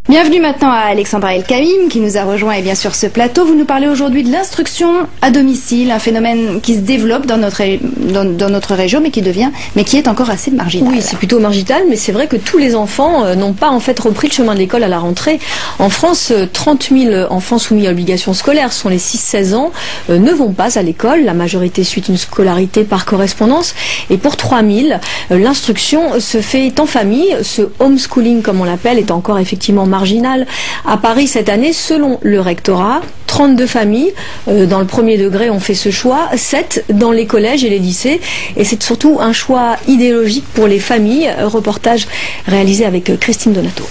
Bienvenue maintenant à Alexandra El Kamim qui nous a rejoint et bien sûr ce plateau. Vous nous parlez aujourd'hui de l'instruction à domicile, un phénomène qui se développe dans notre région mais qui est encore assez marginal. Oui, c'est plutôt marginal, mais c'est vrai que tous les enfants n'ont pas en fait repris le chemin de l'école à la rentrée. En France, 30 000 enfants soumis à l'obligation scolaire, ce sont les 6-16 ans, ne vont pas à l'école. La majorité suit une scolarité par correspondance. Et pour 3 000, l'instruction se fait en famille. Ce homeschooling, comme on l'appelle, est encore effectivement marginal. À Paris cette année, selon le rectorat, 32 familles dans le premier degré ont fait ce choix, 7 dans les collèges et les lycées, et c'est surtout un choix idéologique pour les familles. Reportage réalisé avec Christine Donato.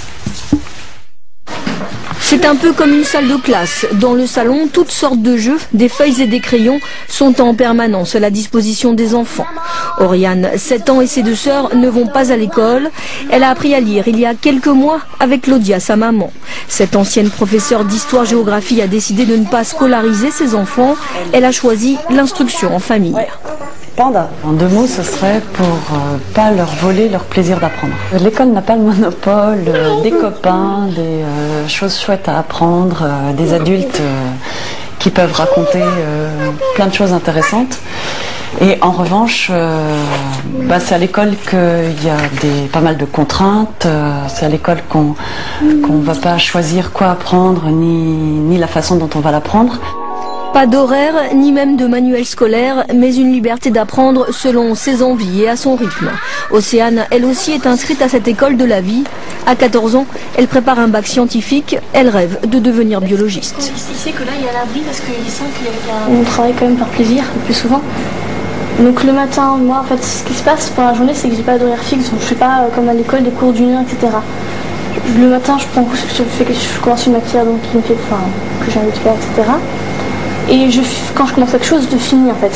C'est un peu comme une salle de classe. Dans le salon, toutes sortes de jeux, des feuilles et des crayons sont en permanence à la disposition des enfants. Oriane, 7 ans, et ses deux sœurs ne vont pas à l'école. Elle a appris à lire il y a quelques mois avec Claudia, sa maman. Cette ancienne professeure d'histoire-géographie a décidé de ne pas scolariser ses enfants. Elle a choisi l'instruction en famille. Panda. En 2 mots, ce serait pour pas leur voler leur plaisir d'apprendre. L'école n'a pas le monopole des copains, des choses chouettes à apprendre, des adultes qui peuvent raconter plein de choses intéressantes. Et en revanche, c'est à l'école qu'il y a pas mal de contraintes. C'est à l'école qu'on va pas choisir quoi apprendre, ni la façon dont on va l'apprendre. Pas d'horaire, ni même de manuel scolaire, mais une liberté d'apprendre selon ses envies et à son rythme. Océane, elle aussi, est inscrite à cette école de la vie. À 14 ans, elle prépare un bac scientifique. Elle rêve de devenir biologiste. Il sait que là, il y a l'abri parce qu'il sent qu'il y a... On travaille quand même par plaisir, le plus souvent. Donc le matin, moi, en fait, ce qui se passe pendant la journée, c'est que j'ai pas d'horaire fixe. Donc je fais pas comme à l'école des cours d'1 heure, etc. Le matin, je commence une matière donc, que j'ai envie de faire, etc. Et quand je commence quelque chose, je finis en fait.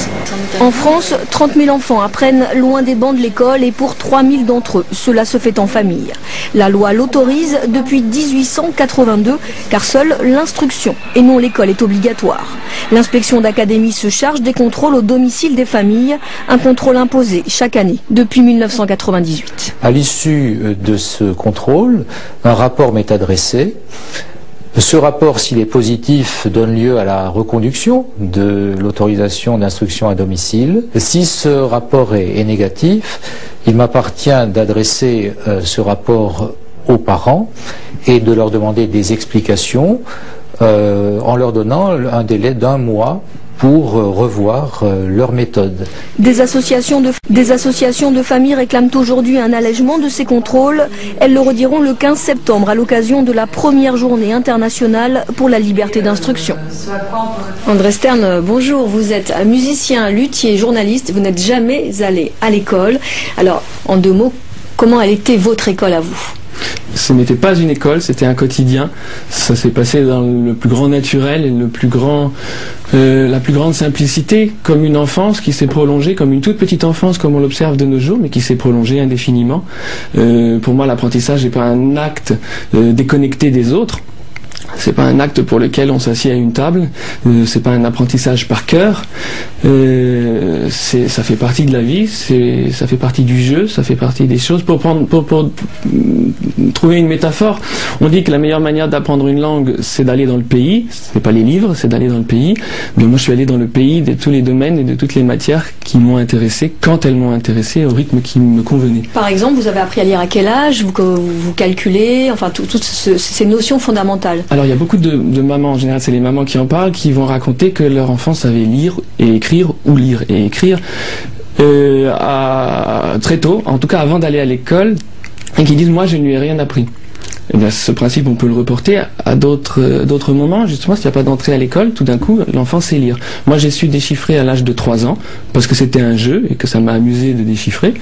En France, 30 000 enfants apprennent loin des bancs de l'école et pour 3 000 d'entre eux, cela se fait en famille. La loi l'autorise depuis 1882 car seule l'instruction et non l'école est obligatoire. L'inspection d'académie se charge des contrôles au domicile des familles, un contrôle imposé chaque année depuis 1998. À l'issue de ce contrôle, un rapport m'est adressé. Ce rapport, s'il est positif, donne lieu à la reconduction de l'autorisation d'instruction à domicile. Si ce rapport est négatif, il m'appartient d'adresser ce rapport aux parents et de leur demander des explications en leur donnant un délai d'1 mois pour revoir leur méthode. Des associations de familles réclament aujourd'hui un allègement de ces contrôles. Elles le rediront le 15 septembre à l'occasion de la première journée internationale pour la liberté d'instruction. André Stern, bonjour. Vous êtes musicien, luthier, journaliste. Vous n'êtes jamais allé à l'école. Alors, en 2 mots, comment elle était votre école à vous ? Ce n'était pas une école, c'était un quotidien. Ça s'est passé dans le plus grand naturel et la plus grande simplicité, comme une enfance qui s'est prolongée, comme une toute petite enfance comme on l'observe de nos jours, mais qui s'est prolongée indéfiniment. Pour moi, l'apprentissage n'est pas un acte déconnecté des autres. C'est pas un acte pour lequel on s'assied à une table, c'est pas un apprentissage par cœur, ça fait partie de la vie, ça fait partie du jeu, ça fait partie des choses. Pour trouver une métaphore, on dit que la meilleure manière d'apprendre une langue, c'est d'aller dans le pays, c'est pas les livres, c'est d'aller dans le pays. Mais moi je suis allé dans le pays de tous les domaines et de toutes les matières qui m'ont intéressé, quand elles m'ont intéressé, au rythme qui me convenait. Par exemple, vous avez appris à lire à quel âge, vous calculez, enfin toutes ces notions fondamentales. Alors il y a beaucoup de mamans, en général c'est les mamans qui en parlent, qui vont raconter que leur enfant savait lire et écrire, ou lire et écrire très tôt, en tout cas avant d'aller à l'école, et qui disent moi je ne lui ai rien appris. Et bien, ce principe on peut le reporter à d'autres moments, justement s'il n'y a pas d'entrée à l'école, tout d'un coup l'enfant sait lire. Moi j'ai su déchiffrer à l'âge de 3 ans, parce que c'était un jeu et que ça m'a amusé de déchiffrer.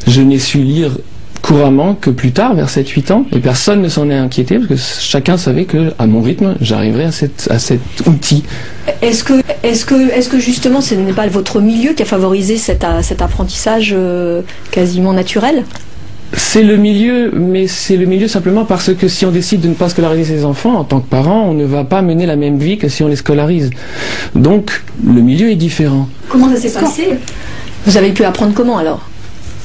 Je n'ai su lire couramment que plus tard, vers 7-8 ans, et personne ne s'en est inquiété parce que chacun savait que, à mon rythme, j'arriverais à cet outil. Est-ce que justement ce n'est pas votre milieu qui a favorisé cet apprentissage quasiment naturel ? C'est le milieu, mais c'est le milieu simplement parce que si on décide de ne pas scolariser ses enfants, en tant que parent, on ne va pas mener la même vie que si on les scolarise. Donc, le milieu est différent. Comment ça s'est passé ? Vous avez pu apprendre comment alors ?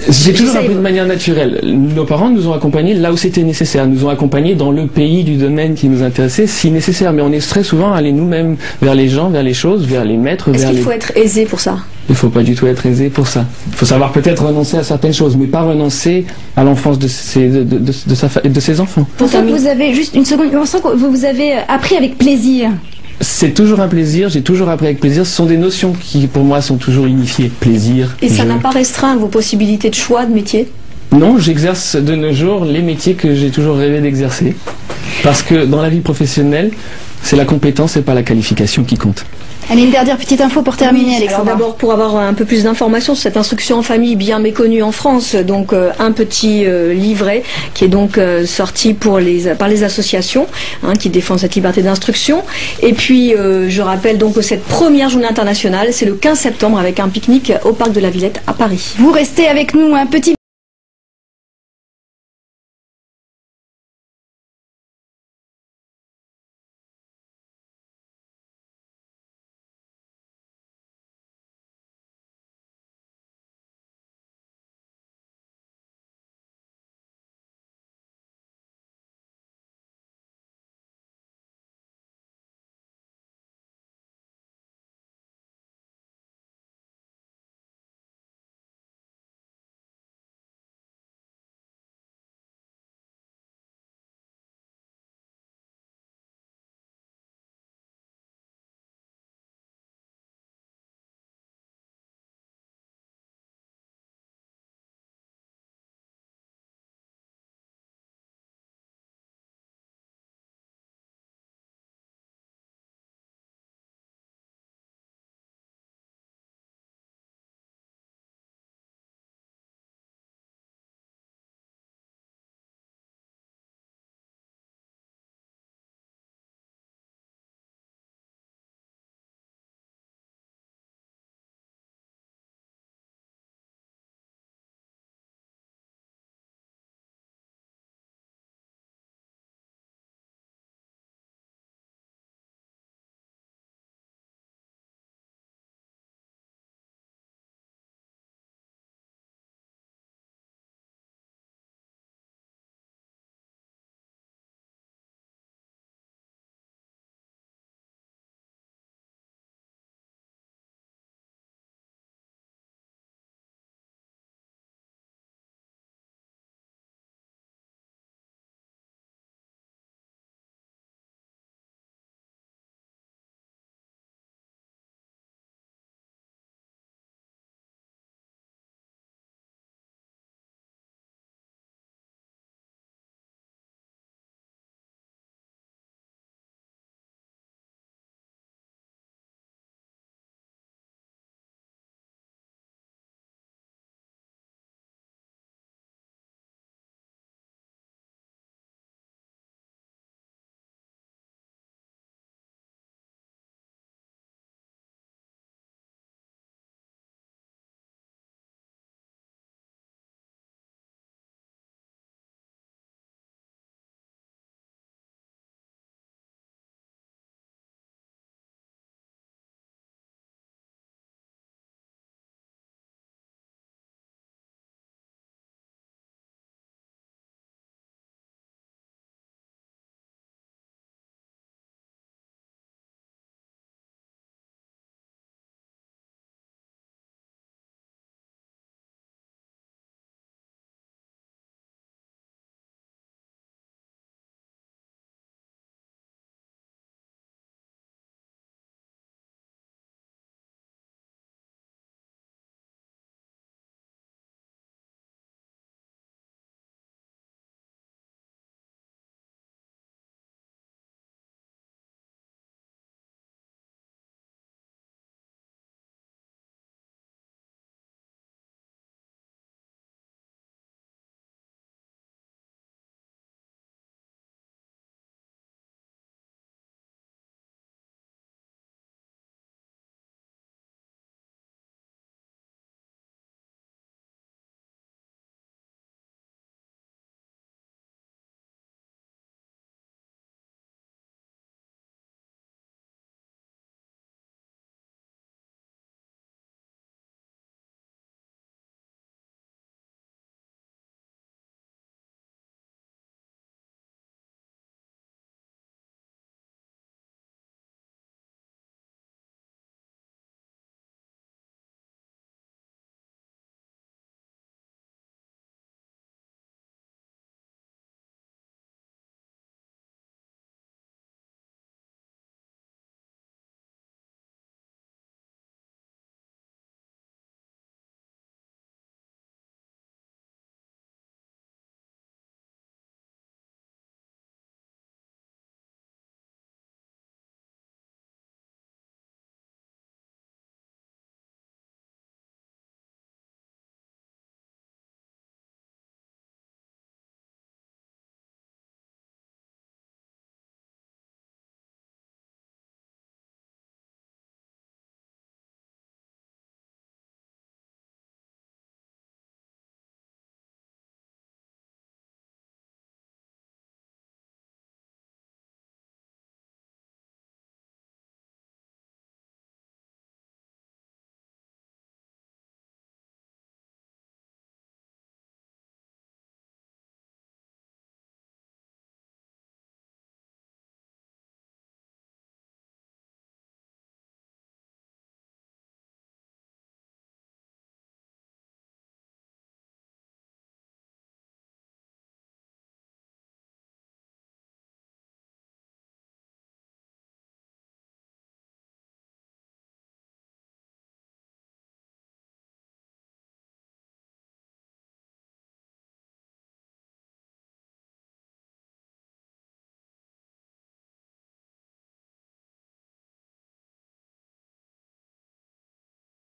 J'ai toujours un peu de manière naturelle. Nos parents nous ont accompagnés là où c'était nécessaire, nous ont accompagnés dans le pays du domaine qui nous intéressait si nécessaire, mais on est très souvent allés nous-mêmes vers les gens, vers les choses, vers les maîtres. Est-ce qu'il faut être aisé pour ça? Il ne faut pas du tout être aisé pour ça. Il faut savoir peut-être renoncer à certaines choses, mais pas renoncer à l'enfance de ses enfants. On sent que vous avez, juste une seconde, on sent que vous avez appris avec plaisir. C'est toujours un plaisir, j'ai toujours appris avec plaisir. Ce sont des notions qui, pour moi, sont toujours unifiées. Plaisir. Et ça n'a pas restreint vos possibilités de choix de métier? Non, j'exerce de nos jours les métiers que j'ai toujours rêvé d'exercer. Parce que dans la vie professionnelle, c'est la compétence et pas la qualification qui compte. Allez, une dernière petite info pour terminer, Alexandra. Alors d'abord, pour avoir un peu plus d'informations sur cette instruction en famille bien méconnue en France, donc un petit livret qui est donc sorti par les associations qui défendent cette liberté d'instruction. Et puis, je rappelle donc que cette première journée internationale, c'est le 15 septembre avec un pique-nique au Parc de la Villette à Paris. Vous restez avec nous, un petit